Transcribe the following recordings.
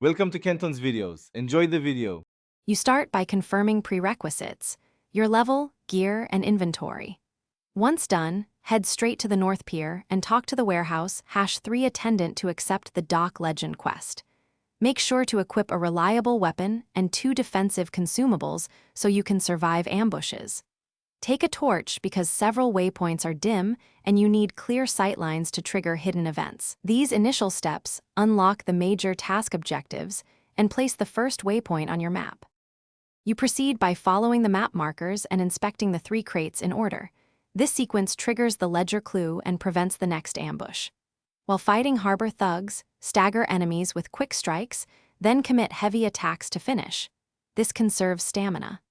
Welcome to Kenton's videos. Enjoy the video. You start by confirming prerequisites, your level, gear, and inventory. Once done, head straight to the North Pier and talk to the warehouse #3 attendant to accept the Dock Legend quest. Make sure to equip a reliable weapon and 2 defensive consumables so you can survive ambushes. Take a torch because several waypoints are dim and you need clear sightlines to trigger hidden events. These initial steps unlock the major task objectives and place the first waypoint on your map. You proceed by following the map markers and inspecting the 3 crates in order. This sequence triggers the ledger clue and prevents the next ambush. While fighting harbor thugs, stagger enemies with quick strikes, then commit heavy attacks to finish. This conserves stamina.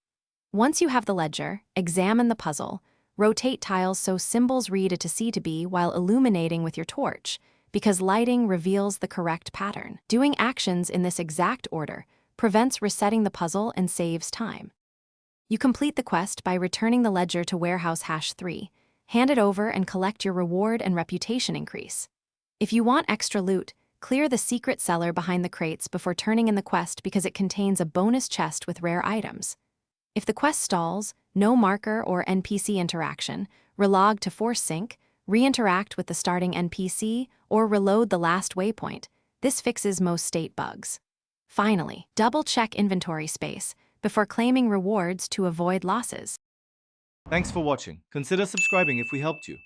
Once you have the ledger, examine the puzzle. Rotate tiles so symbols read A to C to B while illuminating with your torch, because lighting reveals the correct pattern. Doing actions in this exact order prevents resetting the puzzle and saves time. You complete the quest by returning the ledger to warehouse #3, hand it over and collect your reward and reputation increase. If you want extra loot, clear the secret cellar behind the crates before turning in the quest because it contains a bonus chest with rare items. If the quest stalls, no marker or NPC interaction, relog to force sync, re-interact with the starting NPC, or reload the last waypoint. This fixes most state bugs. Finally, double-check inventory space before claiming rewards to avoid losses. Thanks for watching. Consider subscribing if we helped you.